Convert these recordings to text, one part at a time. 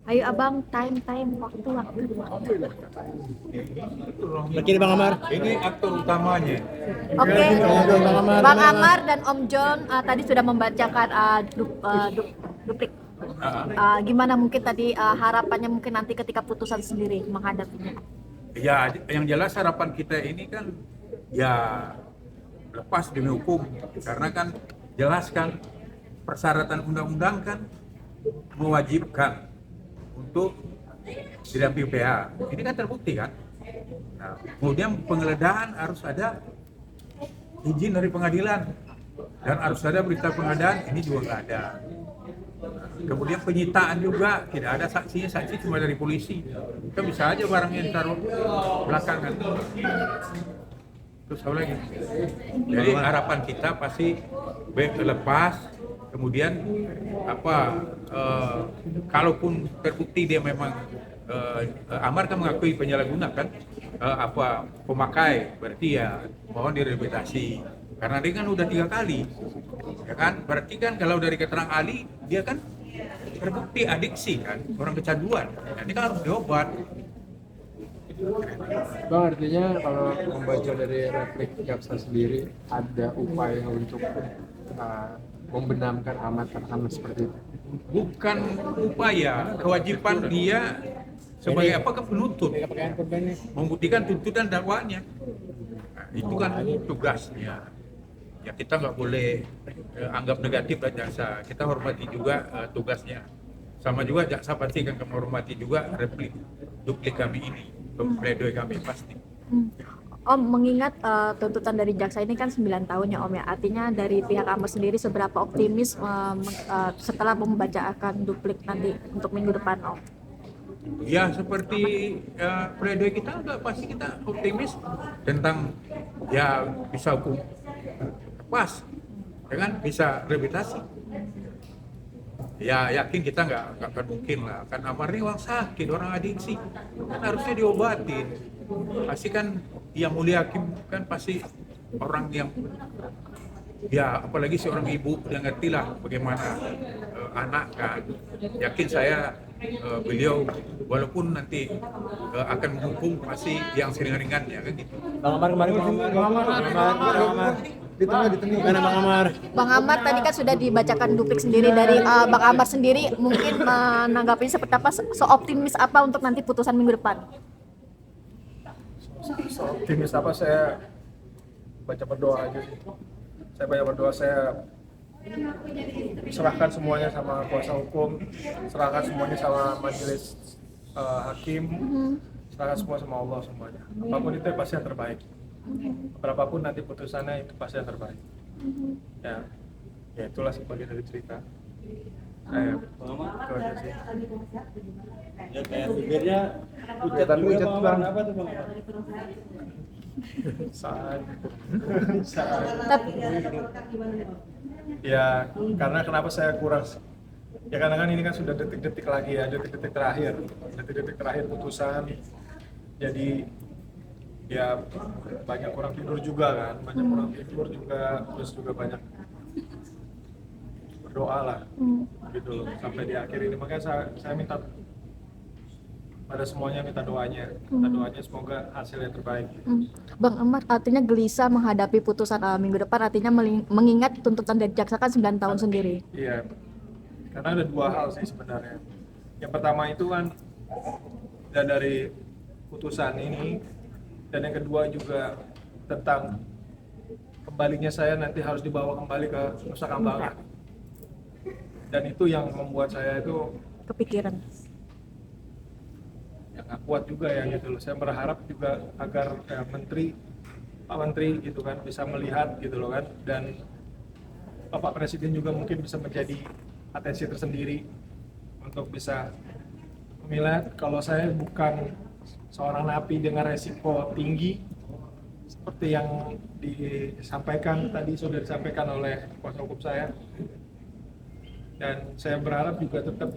Ayo abang, time, waktu. Lagi Bang Amar. Ini aktor utamanya. Oke, Bang Amar. Bang Amar dan Om John tadi sudah membacakan duplik. Gimana mungkin tadi harapannya mungkin nanti ketika putusan sendiri menghadapinya? Ya, yang jelas harapan kita ini kan ya lepas demi hukum, karena kan jelas kan persyaratan undang-undang kan mewajibkan untuk didampingi PH. Ini kan terbukti kan. Nah, kemudian penggeledahan harus ada izin dari pengadilan dan harus ada berita pengadilan, ini juga nggak ada. Kemudian penyitaan juga tidak ada saksinya, saksi cuma dari polisi. Kan bisa aja barangnya ditaruh belakangan. Terus apa lagi? Jadi harapan kita pasti baik lepas, kemudian kalaupun terbukti dia memang Amar kan mengakui penyalahguna kan, pemakai, berarti ya mohon direhabilitasi. Karena dia kan udah 3 kali, ya kan? Berarti kan kalau dari keterangan ahli dia kan terbukti adiksi kan, orang kecanduan. Nah, ini kan harus diobat. Bang, artinya kalau membaca dari replik jaksa sendiri ada upaya untuk membenamkan amat seperti itu? Bukan upaya, kewajiban dia sebagai penuntut membuktikan tuntutan dakwaannya. Nah, itu kan tugasnya. Ya kita nggak boleh anggap negatif lah jaksa. Kita hormati juga tugasnya. Sama juga jaksa pasti akan menghormati juga duplik kami ini, pledoi kami pasti. Om, mengingat tuntutan dari jaksa ini kan 9 tahun ya Om ya, artinya dari pihak Amar sendiri seberapa optimis setelah membacakan duplik nanti untuk minggu depan Om? Ya seperti pledoi kita udah pasti kita optimis tentang ya bisa hukum pas, dengan bisa rehabilitasi. Ya yakin kita nggak akan mungkin lah, kan Amar ini orang sakit, orang adiksi, kan harusnya diobatin. Pasti kan yang mulia hakim kan pasti orang yang ya apalagi seorang ibu yang ngerti lah bagaimana anak kan. Yakin saya beliau walaupun nanti akan menghukum pasti yang seringan-ringan ya kan gitu. Bang Amar kemarin Bang Amar. Di tengah. Gimana Bang Amar? Bang Amar tadi kan sudah dibacakan duplik sendiri dari Bang Amar sendiri, mungkin menanggapinya seperti apa, seoptimis apa untuk nanti putusan minggu depan? Optimis apa, saya baca berdoa aja sih. Saya banyak berdoa, saya serahkan semuanya sama kuasa hukum, serahkan semuanya sama majelis hakim, serahkan semua sama Allah semuanya. Apapun itu pasti yang terbaik. Berapapun nanti putusannya itu pasti yang terbaik. Ya itulah sebagian dari cerita. Itu aja sih. Ya kayak bibirnya Kelihatan pucat Bang. apa tuh Bang? Saat Tapi ya karena kenapa saya kurang, ya karena kan ini kan sudah detik-detik lagi ya, detik-detik terakhir putusan, jadi ya banyak kurang tidur juga kan, terus juga banyak berdoa lah gitu loh sampai di akhir ini. Makanya saya minta pada semuanya, minta doanya semoga hasilnya terbaik. Bang Amar artinya gelisah menghadapi putusan minggu depan, artinya mengingat tuntutan dari jaksa kan 9 tahun sendiri. Iya, karena ada 2 hal sih sebenarnya. Yang pertama itu kan dan dari putusan ini, dan yang kedua juga tentang kembalinya saya nanti harus dibawa kembali ke Nusa Kambangan. Dan itu yang membuat saya itu Kepikiran. yang nggak kuat juga ya gitu loh. Saya berharap juga agar Pak Menteri gitu kan bisa melihat gitu loh kan, dan Bapak Presiden juga mungkin bisa menjadi atensi tersendiri untuk bisa melihat kalau saya bukan seorang napi dengan resiko tinggi seperti yang sudah disampaikan oleh kuasa hukum saya. Dan saya berharap juga tetap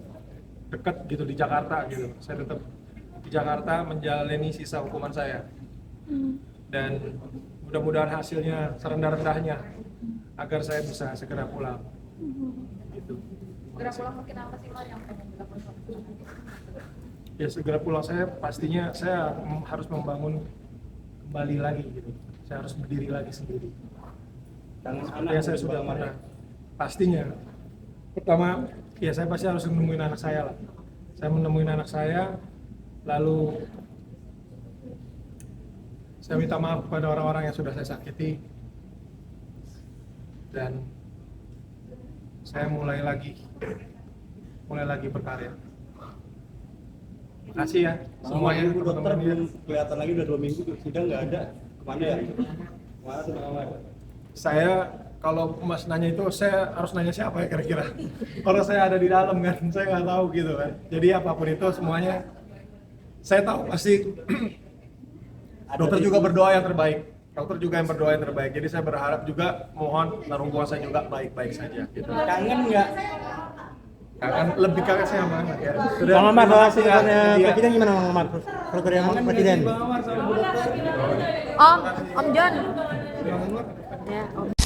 dekat gitu di Jakarta gitu. Saya tetap di Jakarta menjalani sisa hukuman saya. Dan mudah-mudahan hasilnya serendah-rendahnya agar saya bisa segera pulang. Gitu. segera pulang mungkin apa sih Mar yang pengen dilakukan? Ya segera pulang saya pastinya saya harus membangun kembali lagi gitu. Saya harus berdiri lagi sendiri. Dan Seperti yang saya sudah pernah. Pastinya. Pertama, ya saya pasti harus menemuin anak saya lah. Saya menemuin anak saya, lalu saya minta maaf kepada orang-orang yang sudah saya sakiti, dan saya mulai lagi berkarya. Terima kasih ya semuanya. Bu dokter teman-teman. belum kelihatan lagi, udah 2 minggu sidang nggak ada. Kemana ya? Kemana tuh Bang Amar? Saya kalau Mas nanya itu, saya harus nanya siapa ya kira-kira? Orang saya ada di dalam kan, saya nggak tahu gitu kan. Jadi apapun itu semuanya, saya tahu pasti dokter juga berdoa yang terbaik. Dokter juga yang berdoa yang terbaik. Jadi saya berharap juga, mohon hubungan saya juga baik-baik saja. Gitu. Kangen nggak? Kangen, lebih kangen saya banget ya. Bang Amar, terima soal kasih ya. protokolnya Iya. presiden gimana Bang Amar? Protokolnya presiden. Om John. Ya, Om.